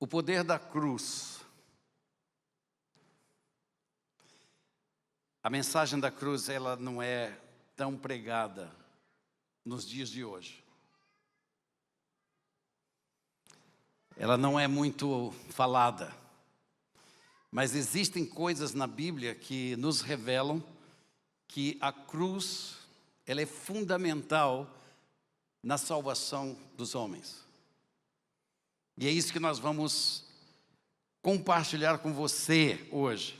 O poder da cruz. A mensagem da cruz, ela não é tão pregada nos dias de hoje. Ela não é muito falada. Mas existem coisas na Bíblia que nos revelam que a cruz, ela é fundamental na salvação dos homens. E é isso que nós vamos compartilhar com você hoje,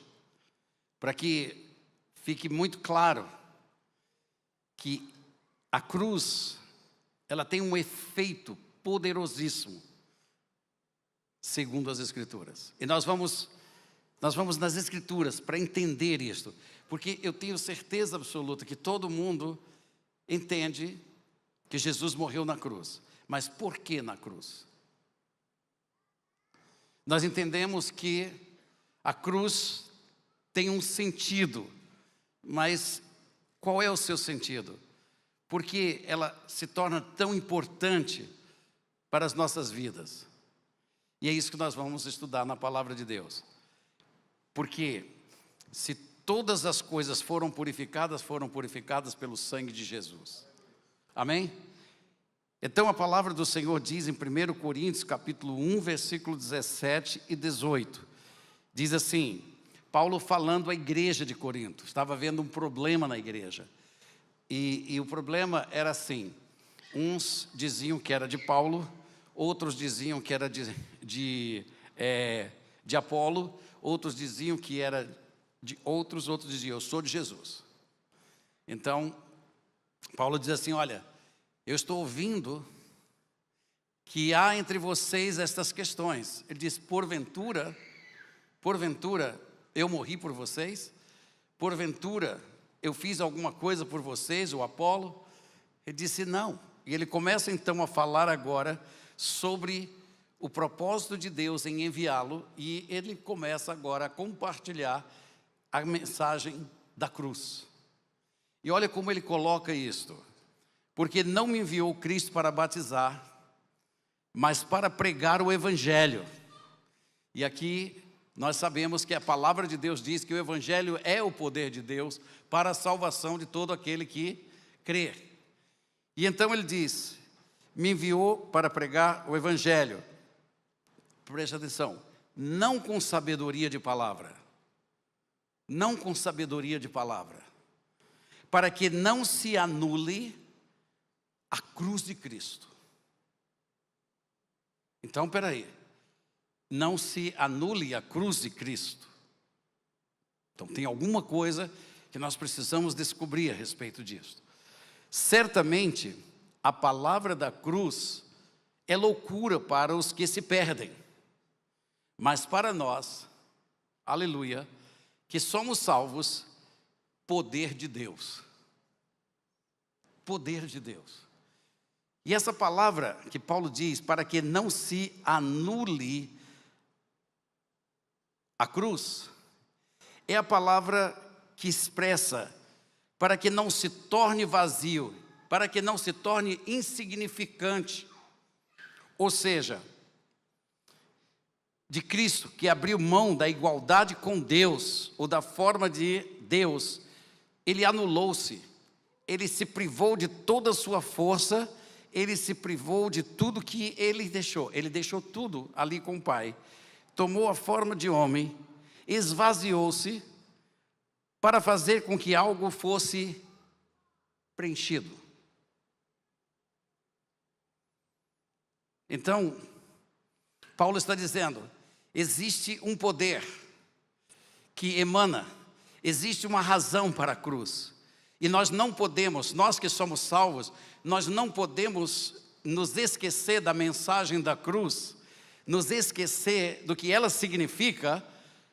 para que fique muito claro que a cruz, ela tem um efeito poderosíssimo, segundo as Escrituras. E nós vamos nas Escrituras para entender isto, porque eu tenho certeza absoluta que todo mundo entende que Jesus morreu na cruz. Mas por que na cruz? Nós entendemos que a cruz tem um sentido, mas qual é o seu sentido? Por que ela se torna tão importante para as nossas vidas? E é isso que nós vamos estudar na Palavra de Deus. Porque se todas as coisas foram purificadas pelo sangue de Jesus. Amém? Então a palavra do Senhor diz em 1 Coríntios capítulo 1, versículo 17 e 18. Diz assim, Paulo falando à igreja de Corinto, estava havendo um problema na igreja. E o problema era assim, uns diziam que era de Paulo, outros diziam que era de Apolo, outros diziam que era de outros diziam, eu sou de Jesus. Então, Paulo diz assim, olha, eu estou ouvindo que há entre vocês estas questões. Ele diz, porventura, eu morri por vocês? Porventura, eu fiz alguma coisa por vocês, o Apolo? Ele disse, não. E ele começa então a falar agora sobre o propósito de Deus em enviá-lo. E ele começa agora a compartilhar a mensagem da cruz. E olha como ele coloca isto. Porque não me enviou Cristo para batizar, mas para pregar o Evangelho. E aqui nós sabemos que a palavra de Deus diz que o Evangelho é o poder de Deus para a salvação de todo aquele que crê. E então ele diz, me enviou para pregar o Evangelho. Preste atenção, não com sabedoria de palavra. Não com sabedoria de palavra. Para que não se anule a cruz de Cristo. Então, espera aí. Não se anule a cruz de Cristo. Então, tem alguma coisa que nós precisamos descobrir a respeito disso. Certamente, a palavra da cruz é loucura para os que se perdem. Mas para nós, aleluia, que somos salvos, poder de Deus. Poder de Deus. E essa palavra que Paulo diz, para que não se anule a cruz, é a palavra que expressa, para que não se torne vazio, para que não se torne insignificante. Ou seja, de Cristo que abriu mão da igualdade com Deus, ou da forma de Deus, ele anulou-se, ele se privou de toda a sua força, ele se privou de tudo que ele deixou tudo ali com o Pai, tomou a forma de homem, esvaziou-se para fazer com que algo fosse preenchido. Então, Paulo está dizendo, existe um poder que emana, existe uma razão para a cruz. E nós não podemos, nós que somos salvos, nós não podemos nos esquecer da mensagem da cruz, nos esquecer do que ela significa,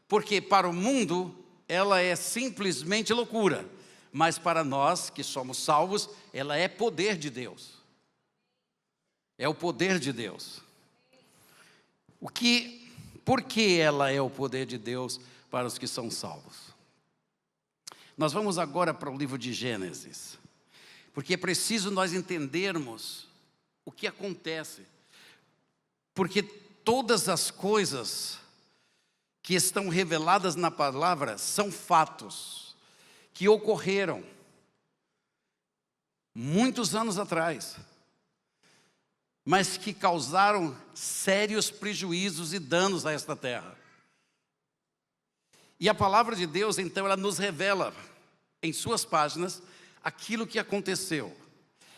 porque para o mundo ela é simplesmente loucura, mas para nós que somos salvos, ela é poder de Deus. É o poder de Deus. Por que ela é o poder de Deus para os que são salvos? Nós vamos agora para o livro de Gênesis, porque é preciso nós entendermos o que acontece, porque todas as coisas que estão reveladas na palavra são fatos que ocorreram muitos anos atrás, mas que causaram sérios prejuízos e danos a esta terra. E a palavra de Deus, então, ela nos revela em suas páginas aquilo que aconteceu.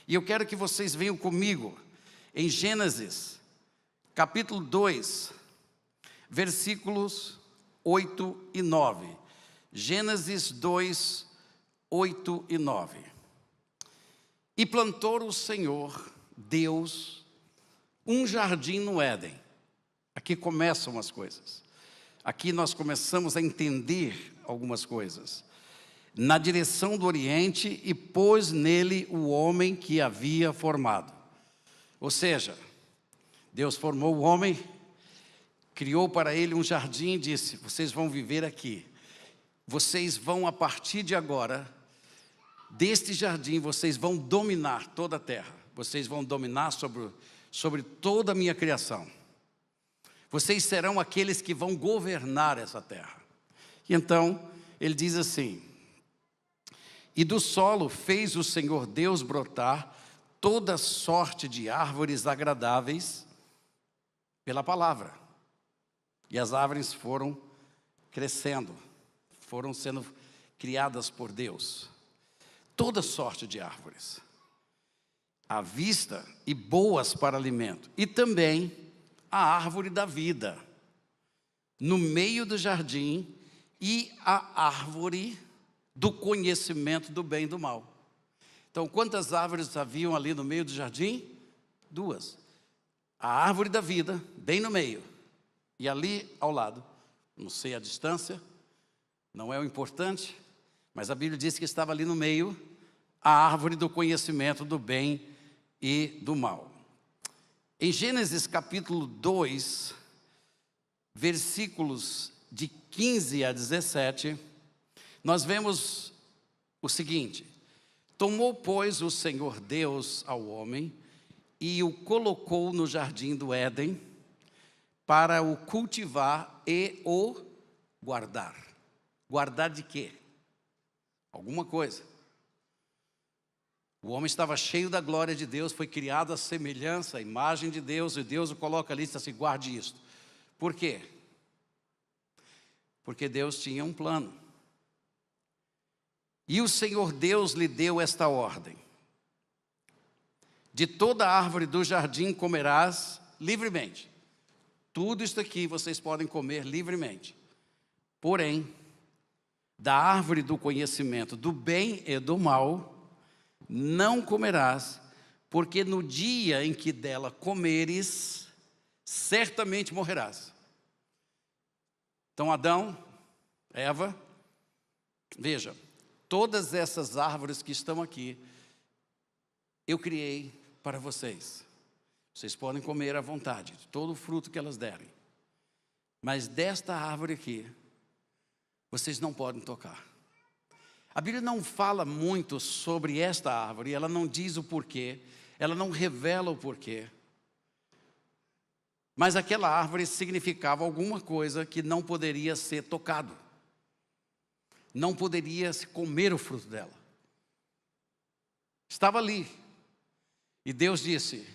E eu quero que vocês venham comigo em Gênesis, capítulo 2, versículos 8 e 9. Gênesis 2, 8 e 9. E plantou o Senhor, Deus, um jardim no Éden. Aqui começam as coisas. Aqui nós começamos a entender algumas coisas. Na direção do Oriente, e pôs nele o homem que havia formado. Ou seja, Deus formou o homem, criou para ele um jardim e disse: vocês vão viver aqui. Vocês vão, a partir de agora, deste jardim, vocês vão dominar toda a terra. Vocês vão dominar sobre toda a minha criação. Vocês serão aqueles que vão governar essa terra. E então, ele diz assim: e do solo fez o Senhor Deus brotar toda sorte de árvores agradáveis pela palavra. E as árvores foram crescendo, foram sendo criadas por Deus. Toda sorte de árvores, à vista e boas para alimento. E também a árvore da vida, no meio do jardim, e a árvore do conhecimento do bem e do mal. Então, quantas árvores haviam ali no meio do jardim? 2. A árvore da vida, bem no meio. E ali ao lado, não sei a distância, não é o importante, mas a Bíblia diz que estava ali no meio a árvore do conhecimento do bem e do mal. Em Gênesis capítulo 2, versículos de 15 a 17, nós vemos o seguinte: tomou, pois, o Senhor Deus ao homem e o colocou no jardim do Éden para o cultivar e o guardar. Guardar de quê? Alguma coisa. O homem estava cheio da glória de Deus, foi criado à semelhança, à imagem de Deus, e Deus o coloca ali e diz assim: guarde isto. Por quê? Porque Deus tinha um plano. E o Senhor Deus lhe deu esta ordem: de toda árvore do jardim comerás livremente. Tudo isto aqui vocês podem comer livremente. Porém, da árvore do conhecimento do bem e do mal não comerás, porque no dia em que dela comeres, certamente morrerás. Então Adão, Eva, veja, todas essas árvores que estão aqui, eu criei para vocês. Vocês podem comer à vontade, de todo o fruto que elas derem. Mas desta árvore aqui, vocês não podem tocar. A Bíblia não fala muito sobre esta árvore, ela não diz o porquê, ela não revela o porquê. Mas aquela árvore significava alguma coisa que não poderia ser tocado. Não poderia se comer o fruto dela. Estava ali. E Deus disse: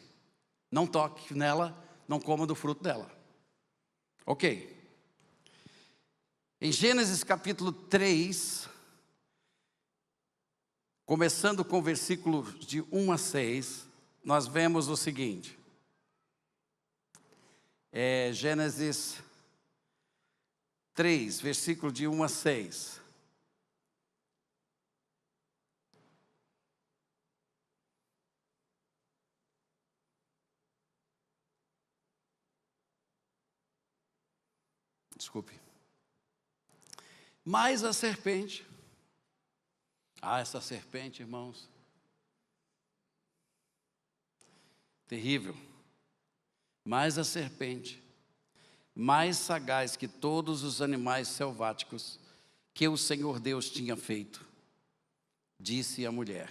não toque nela, não coma do fruto dela. Ok. Em Gênesis capítulo 3, começando com versículos de 1 a 6, nós vemos o seguinte. Gênesis 3, versículo de 1 a 6. Desculpe. Mas a serpente, essa serpente, irmãos, terrível. Mas a serpente, mais sagaz que todos os animais selváticos que o Senhor Deus tinha feito, disse à mulher: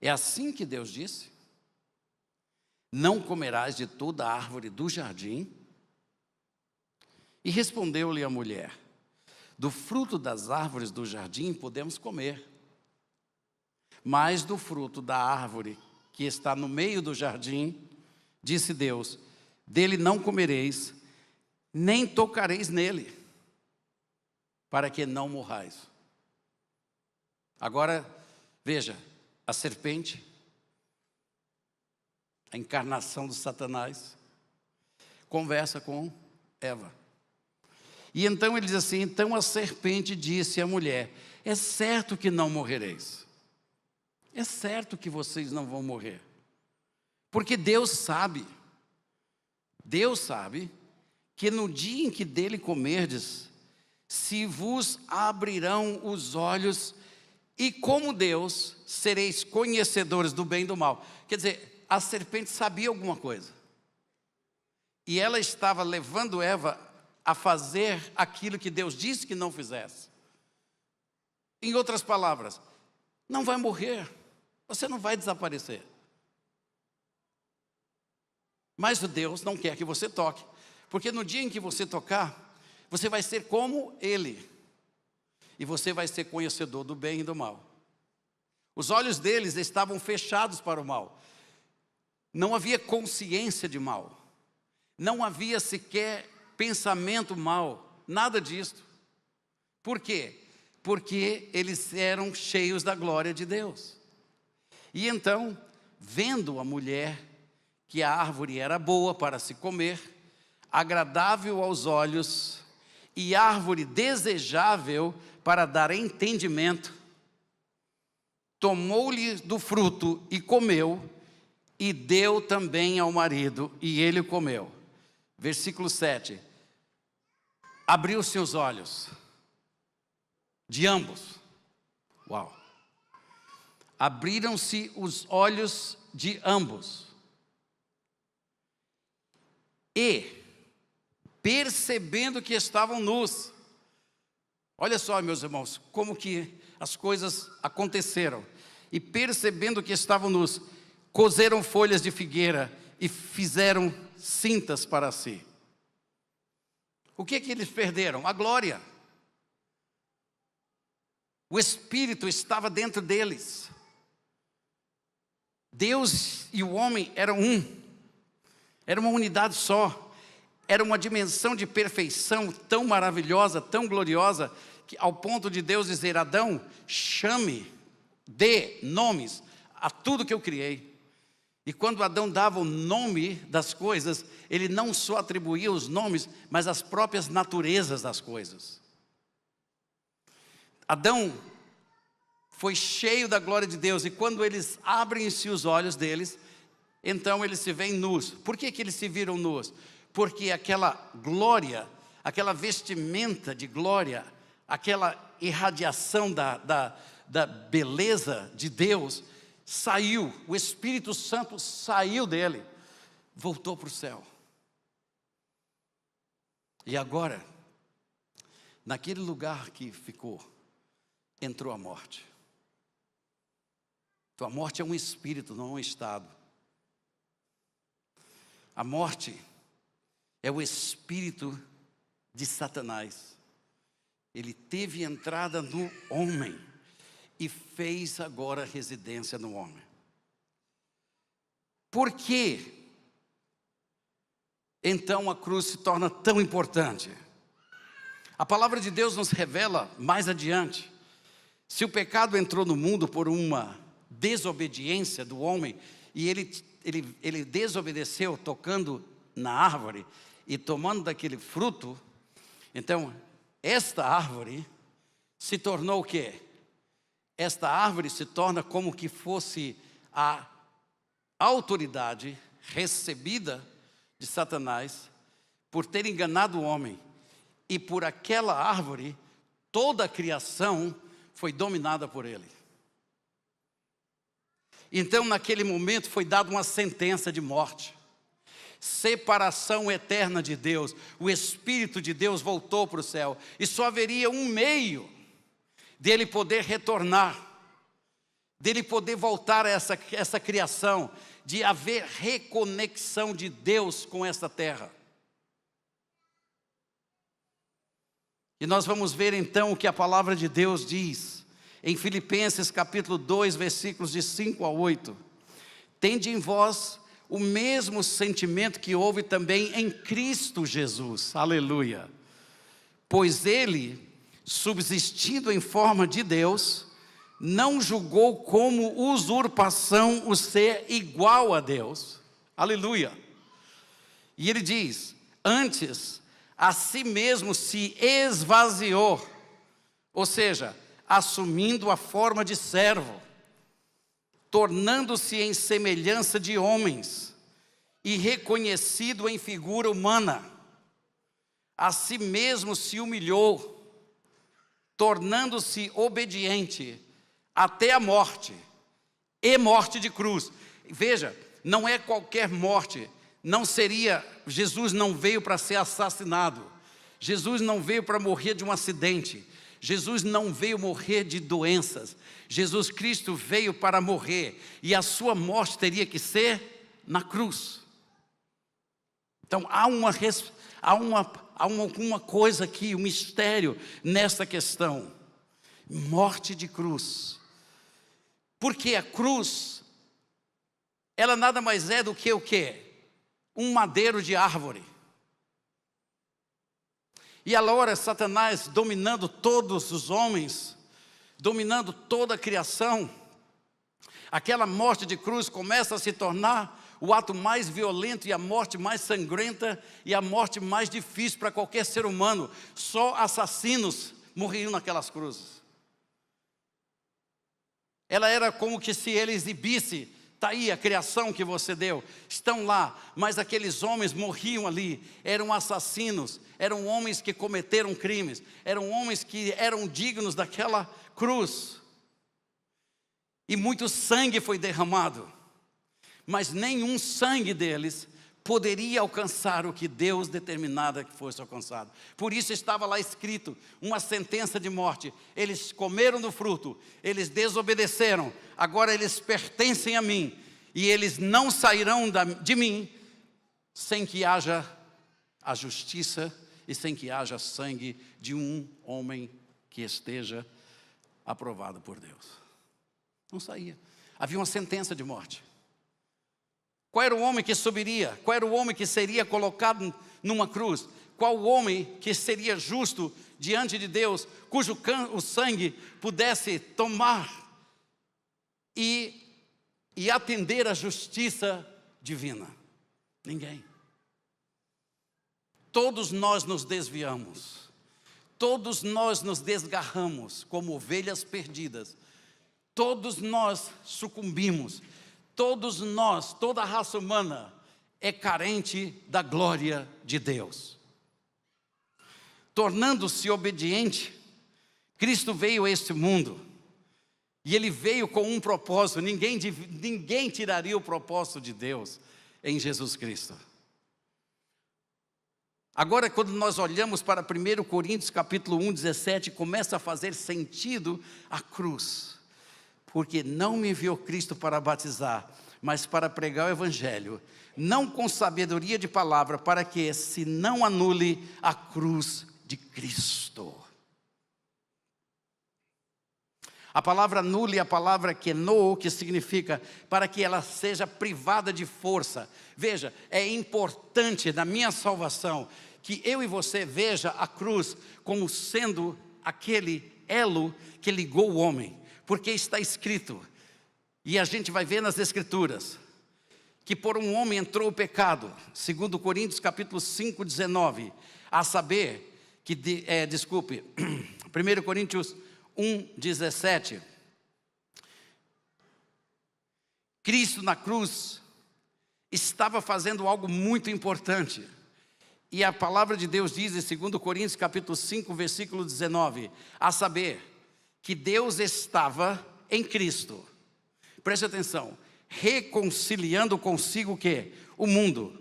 é assim que Deus disse: não comerás de toda a árvore do jardim? E respondeu-lhe a mulher: do fruto das árvores do jardim podemos comer, mas do fruto da árvore que está no meio do jardim, disse Deus, dele não comereis, nem tocareis nele, para que não morrais. Agora, veja, a serpente, a encarnação do Satanás, conversa com Eva. E então ele diz assim, então a serpente disse à mulher, é certo que não morrereis. É certo que vocês não vão morrer. Porque Deus sabe que no dia em que dele comerdes, se vos abrirão os olhos e como Deus sereis conhecedores do bem e do mal. Quer dizer, a serpente sabia alguma coisa. E ela estava levando Eva a fazer aquilo que Deus disse que não fizesse. Em outras palavras, não vai morrer, você não vai desaparecer. Mas Deus não quer que você toque, porque no dia em que você tocar, você vai ser como Ele, e você vai ser conhecedor do bem e do mal. Os olhos deles estavam fechados para o mal, não havia consciência de mal, não havia sequer pensamento mal, nada disso. Por quê? Porque eles eram cheios da glória de Deus. E então, vendo a mulher que a árvore era boa para se comer, agradável aos olhos e árvore desejável para dar entendimento, tomou-lhe do fruto e comeu, e deu também ao marido, e ele comeu. Versículo 7. Abriu-se os olhos de ambos. Uau! Abriram-se os olhos de ambos. E, percebendo que estavam nus, olha só, meus irmãos, como que as coisas aconteceram. E percebendo que estavam nus, coseram folhas de figueira e fizeram cintas para si. O que eles perderam? A glória. O Espírito estava dentro deles. Deus e o homem eram um. Era uma unidade só. Era uma dimensão de perfeição tão maravilhosa, tão gloriosa, que ao ponto de Deus dizer, Adão, chame, dê nomes a tudo que eu criei. E quando Adão dava o nome das coisas, ele não só atribuía os nomes, mas as próprias naturezas das coisas. Adão foi cheio da glória de Deus, e quando eles abrem-se os olhos deles, então eles se veem nus. Por que eles se viram nus? Porque aquela glória, aquela vestimenta de glória, aquela irradiação da beleza de Deus, saiu, o Espírito Santo saiu dele, voltou para o céu. E agora, naquele lugar que ficou, entrou a morte. Então a morte é um espírito, não é um estado. A morte é o espírito de Satanás. Ele teve entrada no homem e fez agora residência no homem. Por que então a cruz se torna tão importante? A palavra de Deus nos revela mais adiante. Se o pecado entrou no mundo por uma desobediência do homem, e ele desobedeceu tocando na árvore e tomando daquele fruto, então esta árvore se tornou o quê? Esta árvore se torna como que fosse a autoridade recebida de Satanás por ter enganado o homem, e por aquela árvore toda a criação foi dominada por ele. Então naquele momento foi dada uma sentença de morte, separação eterna de Deus. O Espírito de Deus voltou para o céu, e só haveria um meio dele poder retornar, dele poder voltar a essa criação, de haver reconexão de Deus com esta terra. E nós vamos ver então o que a palavra de Deus diz, em Filipenses capítulo 2, versículos de 5 a 8. Tende em vós o mesmo sentimento que houve também em Cristo Jesus, aleluia. Pois ele, subsistindo em forma de Deus, não julgou como usurpação o ser igual a Deus, aleluia. E ele diz, antes, a si mesmo se esvaziou, ou seja, assumindo a forma de servo, tornando-se em semelhança de homens, e reconhecido em figura humana, a si mesmo se humilhou, tornando-se obediente até a morte, e morte de cruz. Veja, não é qualquer morte, não seria, Jesus não veio para ser assassinado, Jesus não veio para morrer de um acidente, Jesus não veio morrer de doenças, Jesus Cristo veio para morrer, e a sua morte teria que ser na cruz. Então há alguma coisa aqui, um mistério nessa questão, morte de cruz, porque a cruz, ela nada mais é do que o quê? Um madeiro de árvore. E agora Satanás dominando todos os homens, dominando toda a criação, aquela morte de cruz começa a se tornar o ato mais violento e a morte mais sangrenta e a morte mais difícil para qualquer ser humano. Só assassinos morriam naquelas cruzes. Ela era como que se ele exibisse, está aí a criação que você deu, estão lá, mas aqueles homens morriam ali, eram assassinos, eram homens que cometeram crimes, eram homens que eram dignos daquela cruz, e muito sangue foi derramado, mas nenhum sangue deles poderia alcançar o que Deus determinara que fosse alcançado. Por isso estava lá escrito, uma sentença de morte. Eles comeram do fruto, eles desobedeceram, agora eles pertencem a mim, e eles não sairão de mim, sem que haja a justiça, e sem que haja sangue de um homem que esteja aprovado por Deus. Não saía, havia uma sentença de morte. Qual era o homem que subiria? Qual era o homem que seria colocado numa cruz? Qual o homem que seria justo diante de Deus, cujo o sangue pudesse tomar e atender à justiça divina? Ninguém. Todos nós nos desviamos, todos nós nos desgarramos como ovelhas perdidas, todos nós sucumbimos. Todos nós, toda a raça humana é carente da glória de Deus. Tornando-se obediente, Cristo veio a este mundo, e Ele veio com um propósito. Ninguém tiraria o propósito de Deus em Jesus Cristo. Agora, quando nós olhamos para 1 Coríntios capítulo 1, 17, começa a fazer sentido a cruz. Porque não me enviou Cristo para batizar, mas para pregar o Evangelho, não com sabedoria de palavra, para que se não anule a cruz de Cristo. A palavra anule é a palavra keno, que significa para que ela seja privada de força. Veja, é importante na minha salvação que eu e você veja a cruz como sendo aquele elo que ligou o homem. Porque está escrito, e a gente vai ver nas Escrituras, que por um homem entrou o pecado, segundo Coríntios capítulo 5, 19, a saber, 1 Coríntios 1, 17, Cristo na cruz estava fazendo algo muito importante, e a palavra de Deus diz em 2 Coríntios capítulo 5, versículo 19, a saber, que Deus estava em Cristo, preste atenção, reconciliando consigo o quê? O mundo,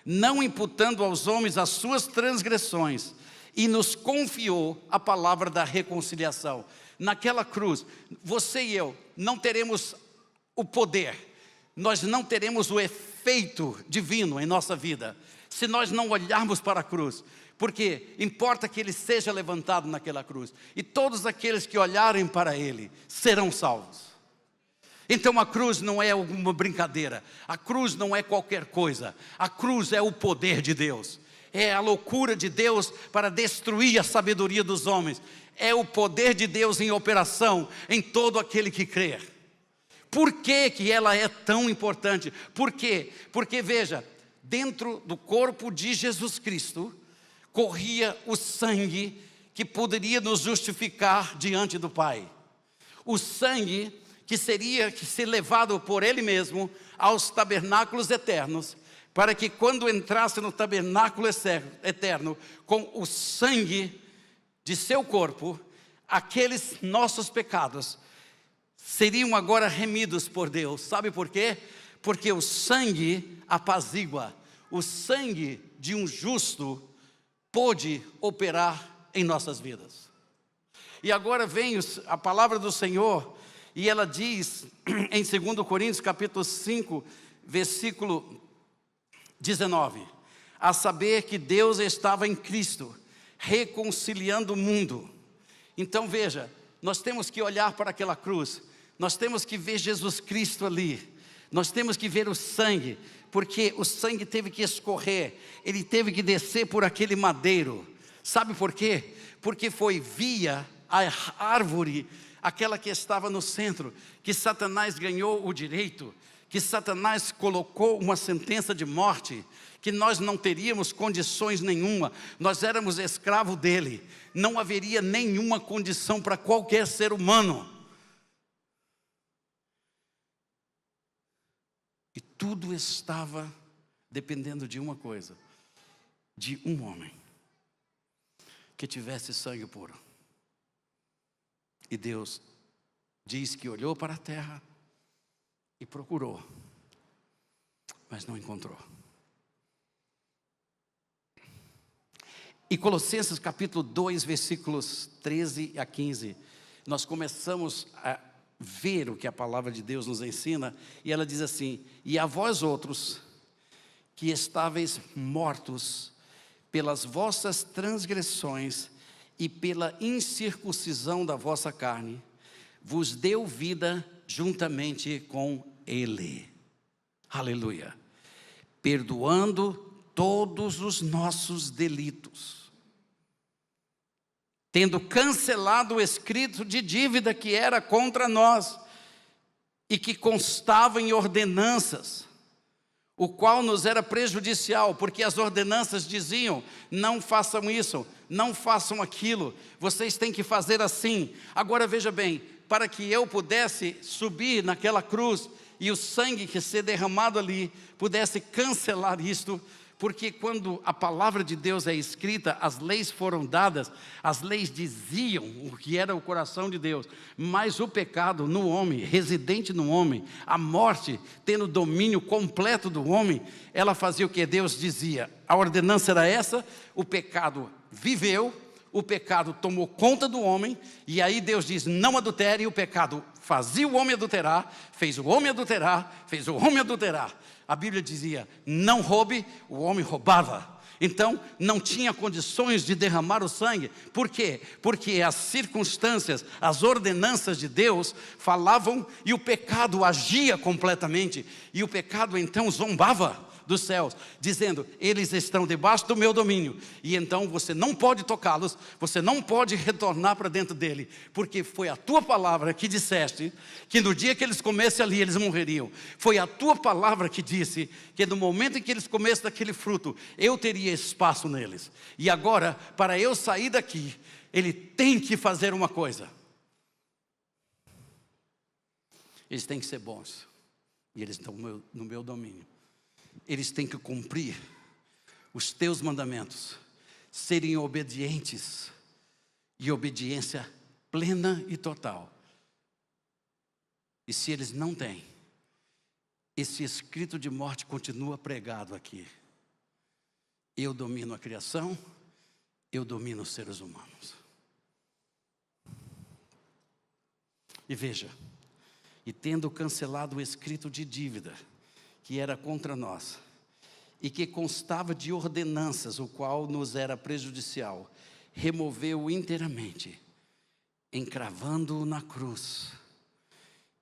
não imputando aos homens as suas transgressões, e nos confiou a palavra da reconciliação. naquela cruz, você e eu não teremos o poder, nós não teremos o efeito divino em nossa vida, se nós não olharmos para a cruz, porque importa que Ele seja levantado naquela cruz, e todos aqueles que olharem para Ele serão salvos. Então a cruz não é alguma brincadeira, a cruz não é qualquer coisa, a cruz é o poder de Deus, é a loucura de Deus para destruir a sabedoria dos homens, é o poder de Deus em operação em todo aquele que crer. Por que que ela é tão importante? Por quê? Porque veja, dentro do corpo de Jesus Cristo, corria o sangue que poderia nos justificar diante do Pai. O sangue que seria que ser levado por Ele mesmo aos tabernáculos eternos, para que quando entrasse no tabernáculo eterno, com o sangue de seu corpo, aqueles nossos pecados seriam agora remidos por Deus. Sabe por quê? Porque o sangue apazigua, o sangue de um justo pôde operar em nossas vidas. E agora vem a palavra do Senhor, e ela diz em 2 Coríntios capítulo 5, versículo 19, a saber que Deus estava em Cristo, reconciliando o mundo. Então veja, nós temos que olhar para aquela cruz, nós temos que ver Jesus Cristo ali, nós temos que ver o sangue, porque o sangue teve que escorrer, ele teve que descer por aquele madeiro. Sabe por quê? Porque foi via a árvore, aquela que estava no centro, que Satanás ganhou o direito, que Satanás colocou uma sentença de morte, que nós não teríamos condições nenhuma, nós éramos escravos dele, não haveria nenhuma condição para qualquer ser humano. E tudo estava dependendo de uma coisa, de um homem que tivesse sangue puro. E Deus diz que olhou para a terra e procurou, mas não encontrou. E Colossenses capítulo 2, versículos 13 a 15, nós começamos a ver o que a palavra de Deus nos ensina, e ela diz assim: e a vós outros, que estáveis mortos pelas vossas transgressões e pela incircuncisão da vossa carne, vos deu vida juntamente com Ele. Aleluia. Perdoando todos os nossos delitos, tendo cancelado o escrito de dívida que era contra nós e que constava em ordenanças, o qual nos era prejudicial, porque as ordenanças diziam: não façam isso, não façam aquilo, vocês têm que fazer assim. Agora veja bem, para que eu pudesse subir naquela cruz e o sangue que ser derramado ali pudesse cancelar isto, porque quando a palavra de Deus é escrita, as leis foram dadas, as leis diziam o que era o coração de Deus, mas o pecado no homem, residente no homem, a morte tendo domínio completo do homem, ela fazia o que Deus dizia. A ordenança era essa, o pecado viveu, o pecado tomou conta do homem, e aí Deus diz: não adultere, e o pecado fazia o homem adulterar, fez o homem adulterar, fez o homem adulterar. A Bíblia dizia: não roube, o homem roubava. Então não tinha condições de derramar o sangue. Por quê? Porque as circunstâncias, as ordenanças de Deus falavam, e o pecado agia completamente, e o pecado então zombava dos céus, dizendo: eles estão debaixo do meu domínio, e então você não pode tocá-los, você não pode retornar para dentro dele, porque foi a tua palavra que disseste que no dia que eles comessem ali, eles morreriam. Foi a tua palavra que disse que no momento em que eles comessem daquele fruto, eu teria espaço neles. E agora, para eu sair daqui, ele tem que fazer uma coisa: eles têm que ser bons, e eles estão no meu domínio. Eles têm que cumprir os teus mandamentos, serem obedientes, e obediência plena e total. E se eles não têm, esse escrito de morte continua pregado aqui. Eu domino a criação, eu domino os seres humanos. E veja, e tendo cancelado o escrito de dívida que era contra nós, e que constava de ordenanças, o qual nos era prejudicial, removeu inteiramente, encravando-o na cruz,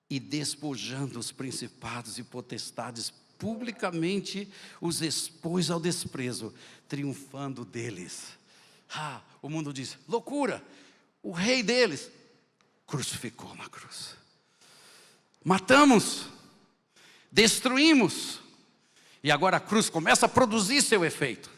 e despojando os principados e potestades, publicamente os expôs ao desprezo, triunfando deles. O mundo diz, loucura, o rei deles crucificou na cruz. Matamos, destruímos, e agora a cruz começa a produzir seu efeito.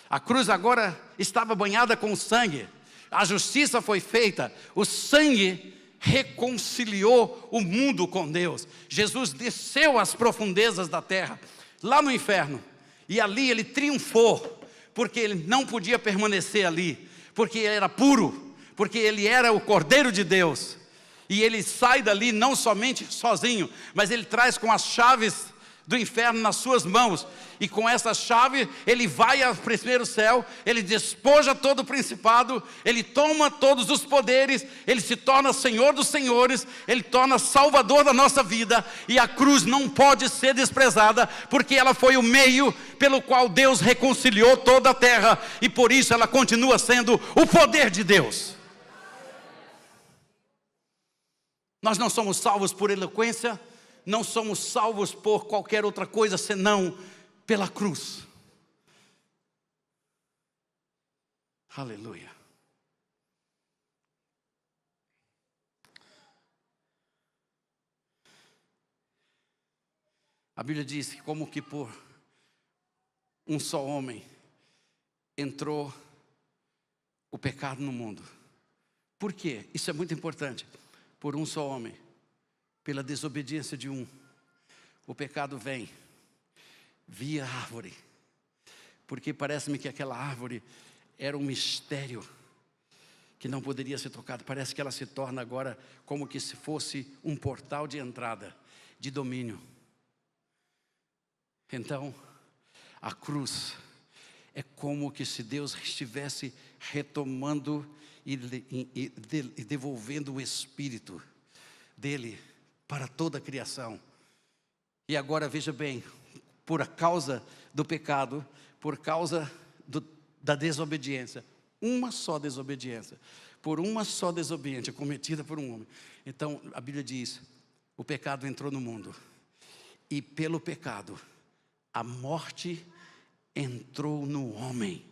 A cruz agora estava banhada com sangue, a justiça foi feita, o sangue reconciliou o mundo com Deus. Jesus desceu às profundezas da terra, lá no inferno, e ali ele triunfou, porque ele não podia permanecer ali, porque ele era puro, porque ele era o Cordeiro de Deus, e ele sai dali não somente sozinho, mas ele traz com as chaves do inferno nas suas mãos, e com essa chave ele vai ao primeiro céu, ele despoja todo o principado, ele toma todos os poderes, ele se torna Senhor dos senhores, ele torna Salvador da nossa vida, e a cruz não pode ser desprezada, porque ela foi o meio pelo qual Deus reconciliou toda a terra, e por isso ela continua sendo o poder de Deus. Nós não somos salvos por eloquência, não somos salvos por qualquer outra coisa senão pela cruz. Aleluia. A Bíblia diz que como que por um só homem entrou o pecado no mundo. Por quê? Isso é muito importante. Por um só homem, pela desobediência de um, o pecado vem via árvore, porque parece-me que aquela árvore era um mistério que não poderia ser tocado. Parece que ela se torna agora como que se fosse um portal de entrada, de domínio. Então, a cruz é como que se Deus estivesse retomando e devolvendo o Espírito dele para toda a criação. E agora veja bem, por causa do pecado, por causa da desobediência, uma só desobediência, por uma só desobediência cometida por um homem. Então a Bíblia diz, o pecado entrou no mundo, e pelo pecado a morte entrou no homem,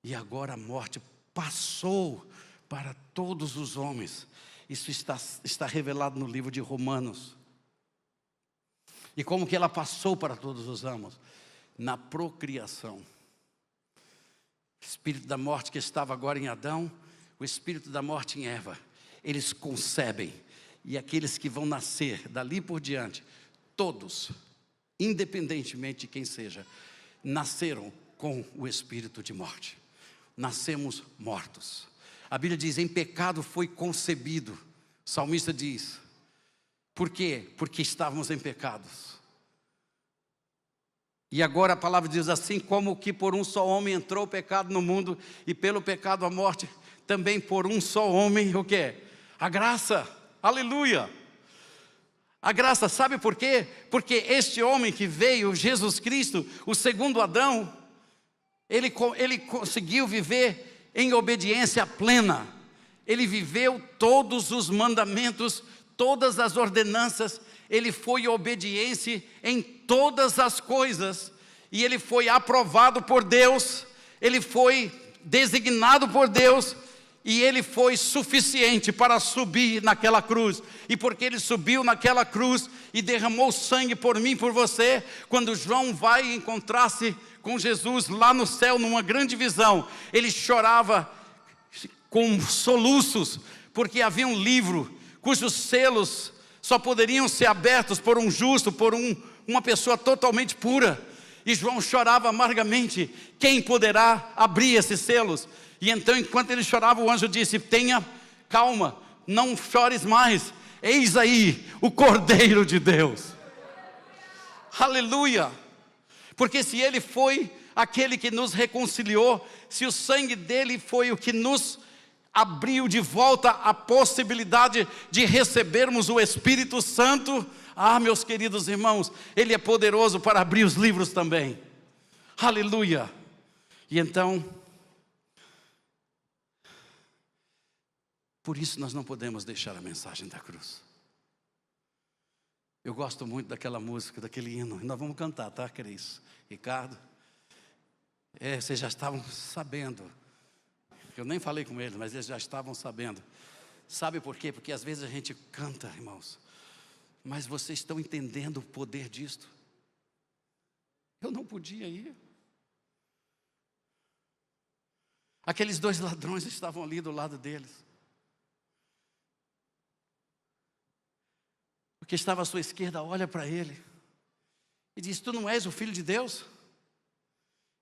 e agora a morte passou para todos os homens. Isso está revelado no livro de Romanos. E como que ela passou para todos os homens? Na procriação. O espírito da morte que estava agora em Adão, o espírito da morte em Eva, eles concebem. E aqueles que vão nascer dali por diante, todos, independentemente de quem seja, nasceram com o espírito de morte. Nascemos mortos. A Bíblia diz, em pecado foi concebido. O salmista diz, por quê? Porque estávamos em pecados. E agora a palavra diz assim, como que por um só homem entrou o pecado no mundo, e pelo pecado a morte, também por um só homem, o quê? A graça, aleluia. A graça, sabe por quê? Porque este homem que veio, Jesus Cristo, o segundo Adão, ele conseguiu viver em obediência plena. Ele viveu todos os mandamentos, todas as ordenanças, ele foi obediente em todas as coisas, e ele foi aprovado por Deus, ele foi designado por Deus, e ele foi suficiente para subir naquela cruz. E porque ele subiu naquela cruz e derramou sangue por mim e por você, quando João vai encontrar-se com Jesus lá no céu, numa grande visão, ele chorava com soluços, porque havia um livro cujos selos só poderiam ser abertos por um justo, por uma pessoa totalmente pura. E João chorava amargamente, quem poderá abrir esses selos? E então, enquanto ele chorava, o anjo disse, tenha calma, não chores mais, eis aí o Cordeiro de Deus. Aleluia. Porque se ele foi aquele que nos reconciliou, se o sangue dele foi o que nos abriu de volta a possibilidade de recebermos o Espírito Santo. Meus queridos irmãos, Ele é poderoso para abrir os livros também. Aleluia! E então, por isso nós não podemos deixar a mensagem da cruz. Eu gosto muito daquela música, daquele hino. Nós vamos cantar, tá, Cris? Ricardo? Vocês já estavam sabendo. Eu nem falei com eles, mas eles já estavam sabendo. Sabe por quê? Porque às vezes a gente canta, irmãos, mas vocês estão entendendo o poder disto? Eu não podia ir. Aqueles 2 ladrões estavam ali do lado deles. O que estava à sua esquerda olha para ele e diz: tu não és o Filho de Deus?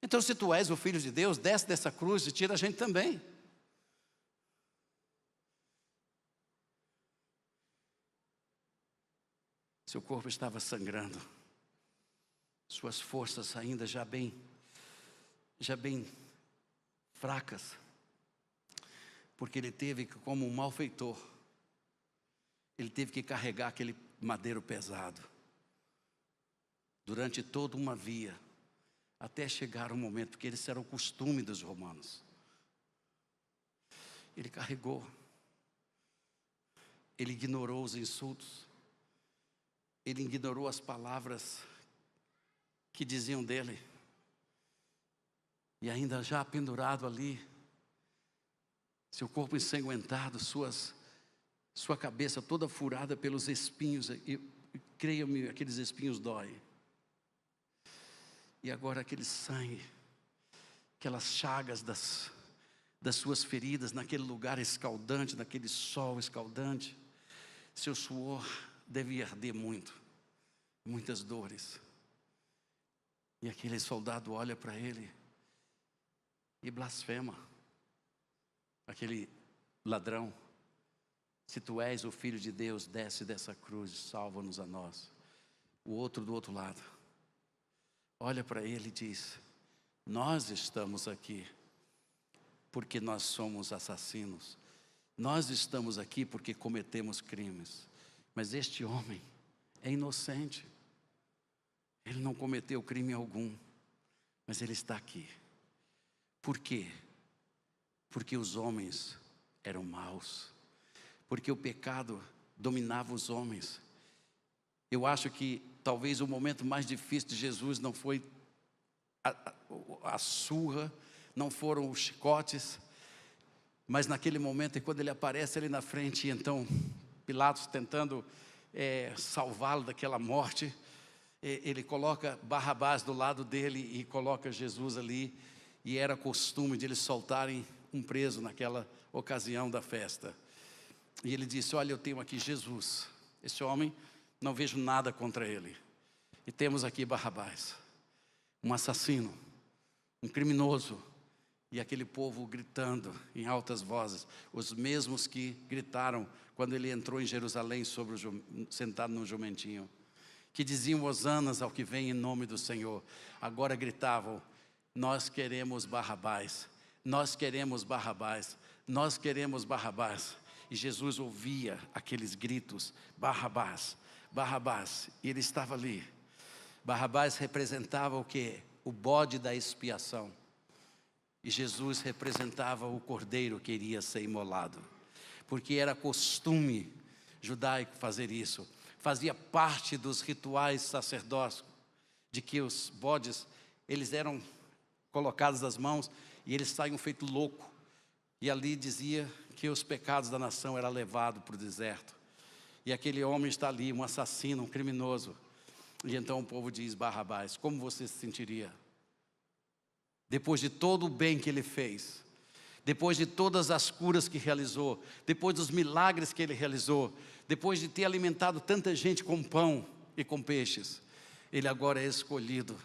Então, se tu és o Filho de Deus, desce dessa cruz e tira a gente também. Seu corpo estava sangrando, suas forças ainda já bem fracas, porque ele teve que, como um malfeitor, ele teve que carregar aquele madeiro pesado durante toda uma via, até chegar um momento, porque esse era o costume dos romanos. Ele carregou, ele ignorou os insultos, ele ignorou as palavras que diziam dele, e ainda já pendurado ali, seu corpo ensanguentado, sua cabeça toda furada pelos espinhos, e creia-me, aqueles espinhos doem. E agora aquele sangue, aquelas chagas das suas feridas, naquele lugar escaldante, naquele sol escaldante, seu suor devia arder muito, muitas dores. E aquele soldado olha para ele e blasfema, aquele ladrão: se tu és o Filho de Deus, desce dessa cruz, salva-nos a nós. O outro do outro lado olha para ele e diz: nós estamos aqui porque nós somos assassinos, nós estamos aqui porque cometemos crimes, mas este homem é inocente, ele não cometeu crime algum, mas ele está aqui. Por quê? Porque os homens eram maus, porque o pecado dominava os homens. Eu acho que talvez o momento mais difícil de Jesus não foi a surra, não foram os chicotes, mas naquele momento, quando ele aparece ali na frente, e então Pilatos tentando salvá-lo daquela morte, ele coloca Barrabás do lado dele e coloca Jesus ali, e era costume de eles soltarem um preso naquela ocasião da festa. E ele disse: olha, eu tenho aqui Jesus, esse homem, não vejo nada contra ele, e temos aqui Barrabás, um assassino, um criminoso. E aquele povo gritando em altas vozes, os mesmos que gritaram quando ele entrou em Jerusalém sentado no jumentinho, que diziam hosanas ao que vem em nome do Senhor, agora gritavam: nós queremos Barrabás, nós queremos Barrabás, nós queremos Barrabás. E Jesus ouvia aqueles gritos: Barrabás, Barrabás, e ele estava ali. Barrabás representava o quê? O bode da expiação. E Jesus representava o cordeiro que iria ser imolado, porque era costume judaico fazer isso. Fazia parte dos rituais sacerdóticos, de que os bodes, eles eram colocados nas mãos e eles saíam feito louco. E ali dizia que os pecados da nação eram levados para o deserto. E aquele homem está ali, um assassino, um criminoso. E então o povo diz: Barrabás, como você se sentiria? Depois de todo o bem que ele fez, depois de todas as curas que realizou, depois dos milagres que ele realizou, depois de ter alimentado tanta gente com pão e com peixes, ele agora é escolhido.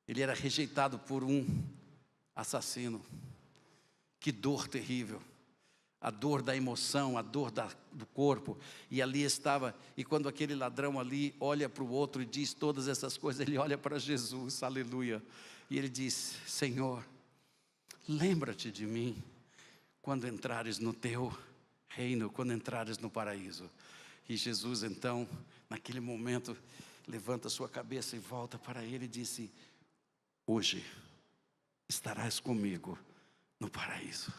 Ele era rejeitado por um assassino. Que dor terrível, a dor da emoção, a dor do corpo. E ali estava, e quando aquele ladrão ali olha para o outro e diz todas essas coisas, ele olha para Jesus, aleluia. E ele diz: Senhor, lembra-te de mim quando entrares no teu reino, quando entrares no paraíso. E Jesus então, naquele momento, levanta sua cabeça e volta para ele e disse: hoje estarás comigo no paraíso.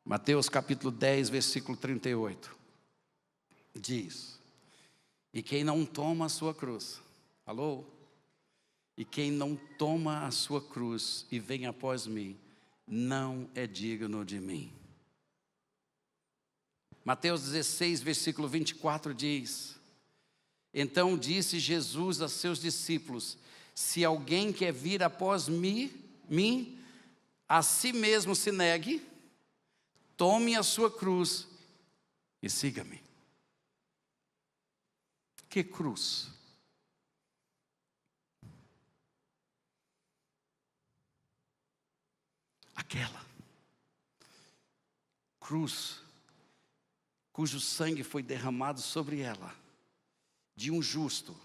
Mateus capítulo 10, versículo 38, diz: e quem não toma a sua cruz, alô? E quem não toma a sua cruz e vem após mim, não é digno de mim. Mateus 16, versículo 24 diz: então disse Jesus a seus discípulos: se alguém quer vir após mim, a si mesmo se negue, tome a sua cruz e siga-me. Que cruz? Aquela cruz cujo sangue foi derramado sobre ela, de um justo,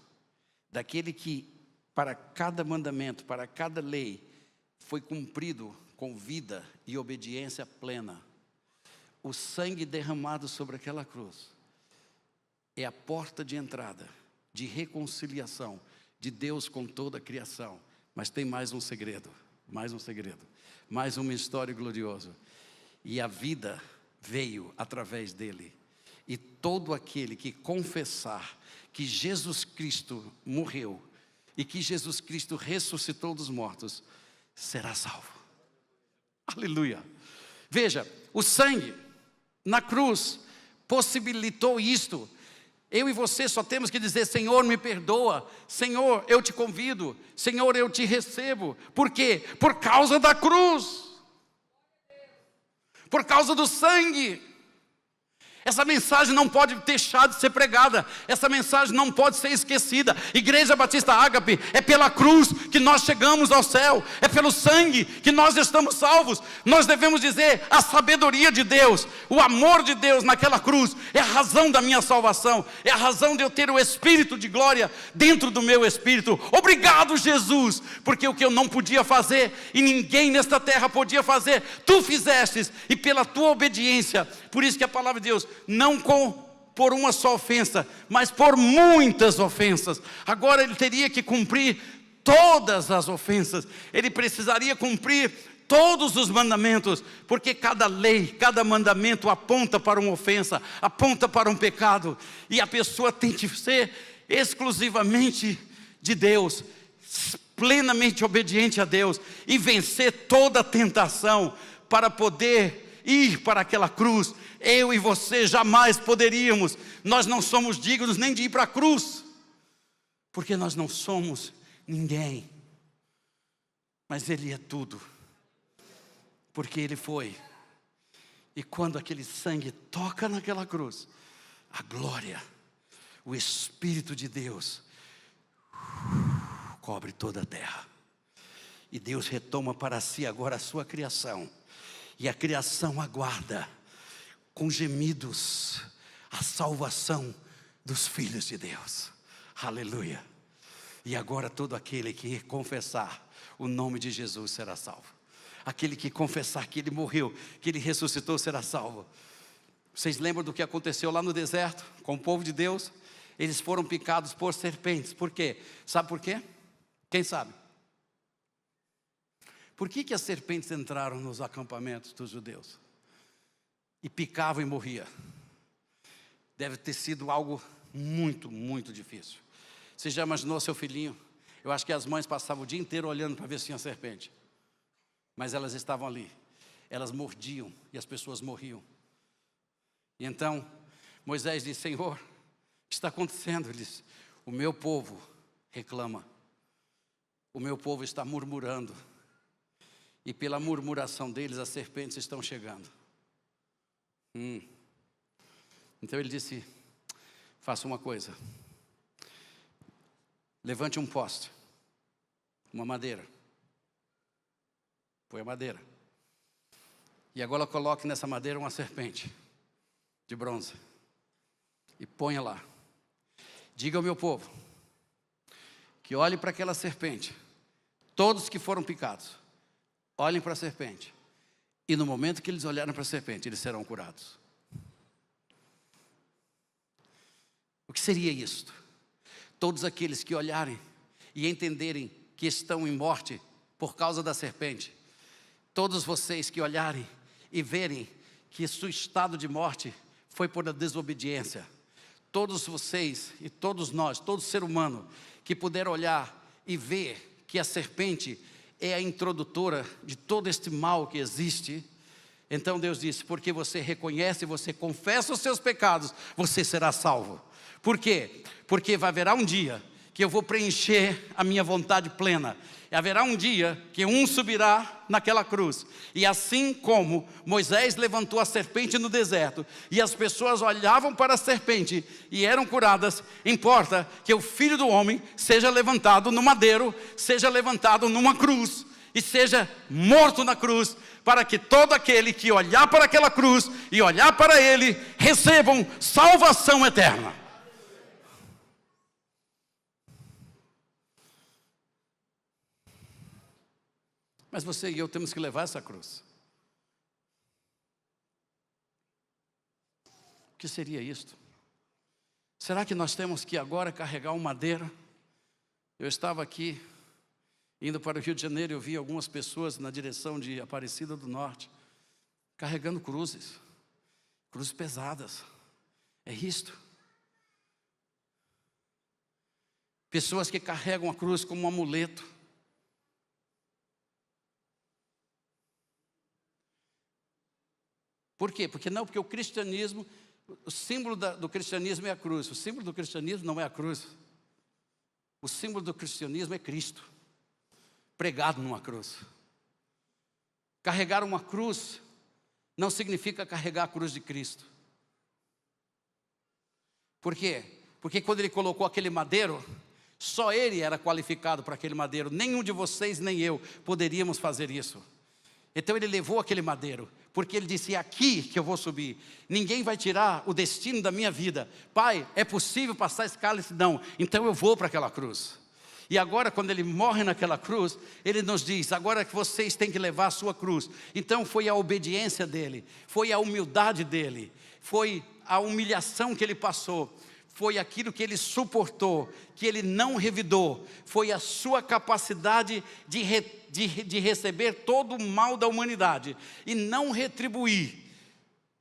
daquele que para cada mandamento, para cada lei, foi cumprido com vida e obediência plena. O sangue derramado sobre aquela cruz é a porta de entrada, de reconciliação de Deus com toda a criação. Mas tem mais um segredo, mais um mistério glorioso. E a vida veio através dele. E todo aquele que confessar que Jesus Cristo morreu e que Jesus Cristo ressuscitou dos mortos, será salvo. Aleluia. Veja, o sangue na cruz possibilitou isto. Eu e você só temos que dizer: Senhor, me perdoa. Senhor, eu te convido. Senhor, eu te recebo. Por quê? Por causa da cruz. Por causa do sangue. Essa mensagem não pode deixar de ser pregada. Essa mensagem não pode ser esquecida. Igreja Batista Ágape, é pela cruz que nós chegamos ao céu. É pelo sangue que nós estamos salvos. Nós devemos dizer: a sabedoria de Deus, o amor de Deus naquela cruz é a razão da minha salvação. É a razão de eu ter o Espírito de glória dentro do meu espírito. Obrigado, Jesus, porque o que eu não podia fazer e ninguém nesta terra podia fazer, Tu fizestes, e pela Tua obediência. Por isso que a palavra de Deus, não por uma só ofensa, mas por muitas ofensas. Agora ele teria que cumprir todas as ofensas. Ele precisaria cumprir todos os mandamentos, porque cada lei, cada mandamento aponta para uma ofensa, aponta para um pecado. E a pessoa tem que ser exclusivamente de Deus, plenamente obediente a Deus, e vencer toda a tentação para poder ir para aquela cruz. Eu e você jamais poderíamos. Nós não somos dignos nem de ir para a cruz, porque nós não somos ninguém. Mas Ele é tudo, porque Ele foi. E quando aquele sangue toca naquela cruz, a glória, o Espírito de Deus cobre toda a terra. E Deus retoma para si agora a sua criação. E a criação aguarda com gemidos a salvação dos filhos de Deus. Aleluia. E agora todo aquele que confessar o nome de Jesus será salvo. Aquele que confessar que Ele morreu, que Ele ressuscitou, será salvo. Vocês lembram do que aconteceu lá no deserto com o povo de Deus? Eles foram picados por serpentes. Por quê? Sabe por quê? Quem sabe? Por que as serpentes entraram nos acampamentos dos judeus? E picavam e morriam. Deve ter sido algo muito, muito difícil. Você já imaginou seu filhinho? Eu acho que as mães passavam o dia inteiro olhando para ver se tinha serpente. Mas elas estavam ali. Elas mordiam e as pessoas morriam. E então Moisés disse: Senhor, o que está acontecendo? Ele disse: o meu povo reclama. O meu povo está murmurando. E pela murmuração deles, as serpentes estão chegando. Então ele disse: faça uma coisa. Levante um poste, uma madeira. Põe a madeira. E agora coloque nessa madeira uma serpente de bronze. E ponha lá. Diga ao meu povo que olhem para aquela serpente, todos que foram picados, olhem para a serpente, e no momento que eles olharem para a serpente, eles serão curados. O que seria isto? Todos aqueles que olharem e entenderem que estão em morte por causa da serpente, todos vocês que olharem e verem que seu estado de morte foi por a desobediência, todos vocês e todos nós, todo ser humano que puder olhar e ver que a serpente é a introdutora de todo este mal que existe, então Deus disse, porque você reconhece, você confessa os seus pecados, você será salvo. Por quê? Porque haverá um dia que eu vou preencher a minha vontade plena. E haverá um dia que um subirá naquela cruz. E assim como Moisés levantou a serpente no deserto, e as pessoas olhavam para a serpente e eram curadas, importa que o Filho do Homem seja levantado no madeiro, seja levantado numa cruz, e seja morto na cruz, para que todo aquele que olhar para aquela cruz e olhar para ele, recebam salvação eterna. Mas você e eu temos que levar essa cruz. O que seria isto? Será que nós temos que agora carregar um madeiro? Eu estava aqui, indo para o Rio de Janeiro, eu vi algumas pessoas na direção de Aparecida do Norte, carregando cruzes pesadas. É isto. Pessoas que carregam a cruz como um amuleto. Por quê? Porque o cristianismo, o símbolo do cristianismo é a cruz. O símbolo do cristianismo não é a cruz. O símbolo do cristianismo é Cristo, pregado numa cruz. Carregar uma cruz não significa carregar a cruz de Cristo. Por quê? Porque quando ele colocou aquele madeiro, só ele era qualificado para aquele madeiro. Nenhum de vocês, nem eu, poderíamos fazer isso. Então ele levou aquele madeiro, porque ele disse, é aqui que eu vou subir. Ninguém vai tirar o destino da minha vida. Pai, é possível passar esse cálice? Não. Então eu vou para aquela cruz. E agora quando ele morre naquela cruz, ele nos diz, agora que vocês têm que levar a sua cruz. Então foi a obediência dele, foi a humildade dele, foi a humilhação que ele passou, foi aquilo que ele suportou, que ele não revidou, foi a sua capacidade de receber todo o mal da humanidade e não retribuir,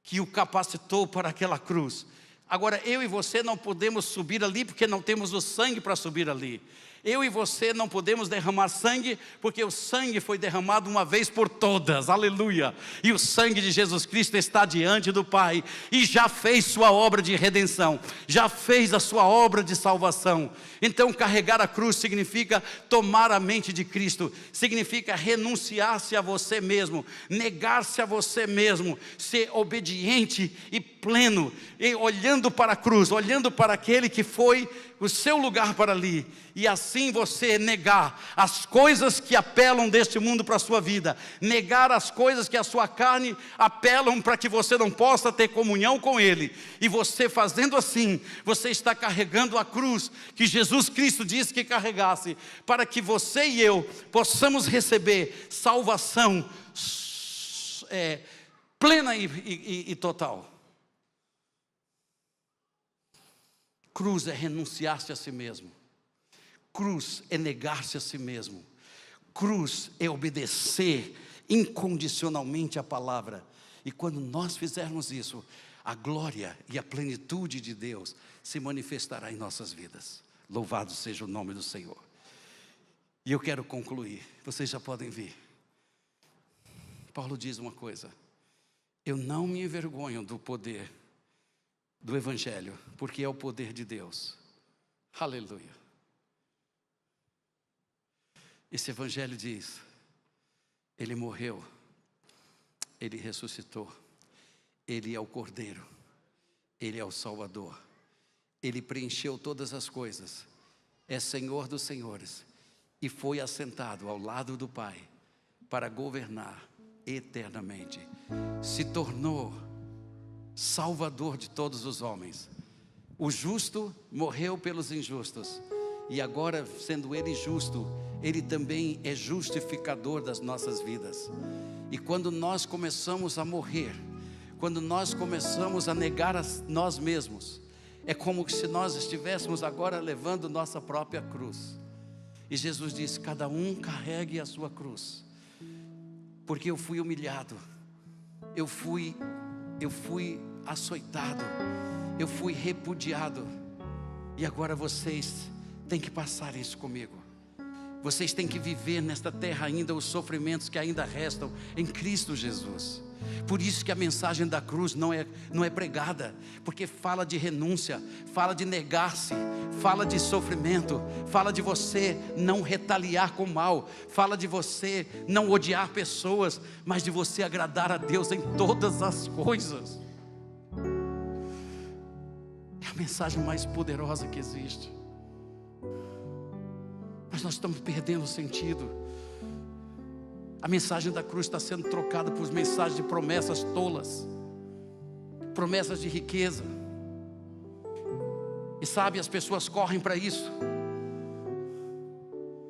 que o capacitou para aquela cruz. Agora eu e você não podemos subir ali porque não temos o sangue para subir ali. Eu e você não podemos derramar sangue, porque o sangue foi derramado uma vez por todas, aleluia. E o sangue de Jesus Cristo está diante do Pai, e já fez sua obra de redenção, já fez a sua obra de salvação. Então carregar a cruz significa tomar a mente de Cristo, significa renunciar-se a você mesmo, negar-se a você mesmo, ser obediente e pleno, e olhando para a cruz, olhando para aquele que foi o seu lugar para ali, e assim você negar as coisas que apelam deste mundo para a sua vida, negar as coisas que a sua carne apelam para que você não possa ter comunhão com Ele, e você fazendo assim, você está carregando a cruz que Jesus Cristo disse que carregasse, para que você e eu possamos receber salvação plena e total. Cruz é renunciar-se a si mesmo. Cruz é negar-se a si mesmo. Cruz é obedecer incondicionalmente a palavra. E quando nós fizermos isso, a glória e a plenitude de Deus se manifestará em nossas vidas. Louvado seja o nome do Senhor. E eu quero concluir. Vocês já podem vir. Paulo diz uma coisa: eu não me envergonho do poder do Evangelho, porque é o poder de Deus. Aleluia. Esse Evangelho diz, Ele morreu, Ele ressuscitou, Ele é o Cordeiro, Ele é o Salvador, Ele preencheu todas as coisas, é Senhor dos senhores, e foi assentado ao lado do Pai, para governar eternamente, se tornou Salvador de todos os homens. O justo morreu pelos injustos, E agora, sendo Ele justo, Ele também é justificador das nossas vidas. E quando nós começamos a morrer, quando nós começamos a negar a nós mesmos, é como se nós estivéssemos agora levando nossa própria cruz. E Jesus diz: cada um carregue a sua cruz. Porque eu fui humilhado, eu fui açoitado, eu fui repudiado. E agora vocês têm que passar isso comigo. Vocês têm que viver nesta terra ainda os sofrimentos que ainda restam em Cristo Jesus. Por isso que a mensagem da cruz não é pregada, porque fala de renúncia, fala de negar-se, fala de sofrimento, fala de você não retaliar com mal, fala de você não odiar pessoas, mas de você agradar a Deus em todas as coisas. É a mensagem mais poderosa que existe. Mas nós estamos perdendo o sentido. A mensagem da cruz está sendo trocada por mensagens de promessas tolas, promessas de riqueza. E sabe, as pessoas correm para isso.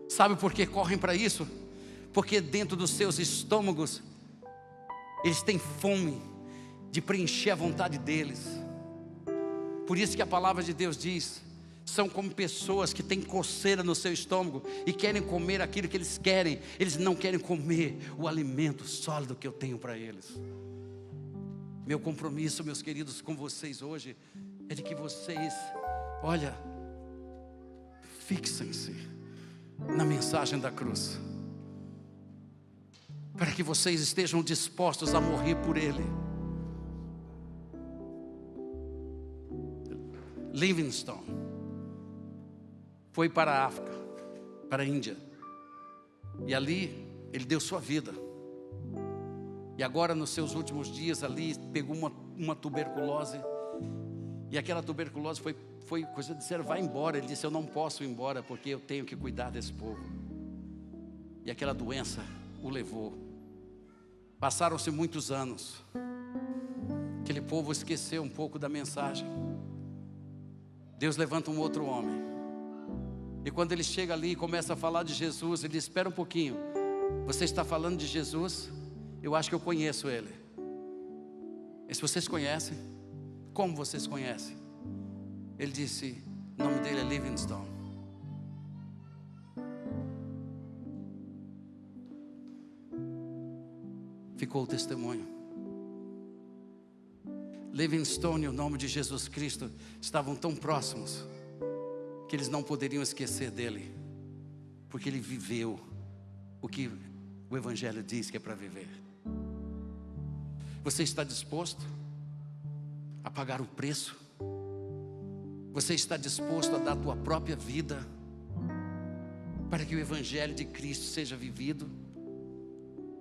Sabe por que correm para isso? Porque dentro dos seus estômagos eles têm fome de preencher a vontade deles. Por isso que a palavra de Deus diz: são como pessoas que têm coceira no seu estômago e querem comer aquilo que eles querem. Eles não querem comer o alimento sólido que eu tenho para eles. Meu compromisso, meus queridos, com vocês hoje é de que vocês, olha, fixem-se na mensagem da cruz, para que vocês estejam dispostos a morrer por Ele. Livingstone foi para a África, para a Índia, e ali ele deu sua vida. E agora nos seus últimos dias ali pegou uma tuberculose, e aquela tuberculose foi coisa de dizer: vai embora. Ele disse: eu não posso ir embora porque eu tenho que cuidar desse povo. E aquela doença o levou. Passaram-se muitos anos, aquele povo esqueceu um pouco da mensagem. Deus levanta um outro homem, e quando ele chega ali e começa a falar de Jesus, ele diz: espera um pouquinho, você está falando de Jesus? Eu acho que eu conheço ele. E se vocês conhecem, como vocês conhecem? Ele disse: o nome dele é Livingstone. Ficou o testemunho. Livingstone e o nome de Jesus Cristo estavam tão próximos que eles não poderiam esquecer dele, porque ele viveu o que o Evangelho diz que é para viver. Você está disposto a pagar o preço? Você está disposto a dar a tua própria vida para que o Evangelho de Cristo seja vivido?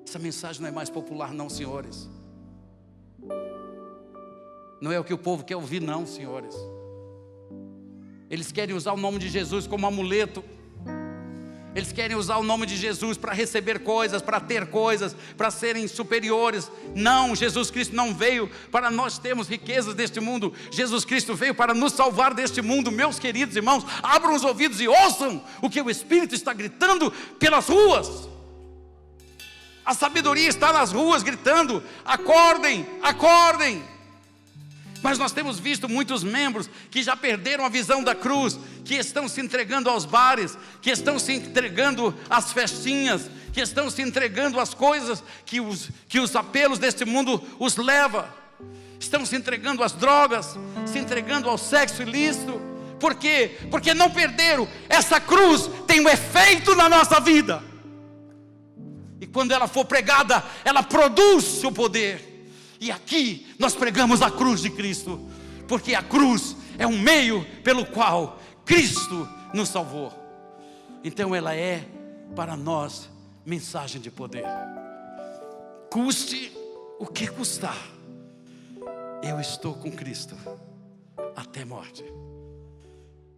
Essa mensagem não é mais popular não, senhores. Não é o que o povo quer ouvir não, senhores. Eles querem usar o nome de Jesus como amuleto. Eles querem usar o nome de Jesus para receber coisas, para ter coisas, para serem superiores. Não, Jesus Cristo não veio para nós termos riquezas deste mundo. Jesus Cristo veio para nos salvar deste mundo. Meus queridos irmãos, abram os ouvidos e ouçam o que o Espírito está gritando pelas ruas. A sabedoria está nas ruas gritando: acordem, acordem. Mas nós temos visto muitos membros que já perderam a visão da cruz, que estão se entregando aos bares, que estão se entregando às festinhas, que estão se entregando às coisas que os apelos deste mundo os levam. Estão se entregando às drogas, se entregando ao sexo ilícito. Por quê? Porque não perderam. Essa cruz tem um efeito na nossa vida, e quando ela for pregada, ela produz o poder. E aqui nós pregamos a cruz de Cristo, porque a cruz é um meio pelo qual Cristo nos salvou. Então ela é para nós mensagem de poder. Custe o que custar, eu estou com Cristo até a morte.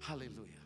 Aleluia.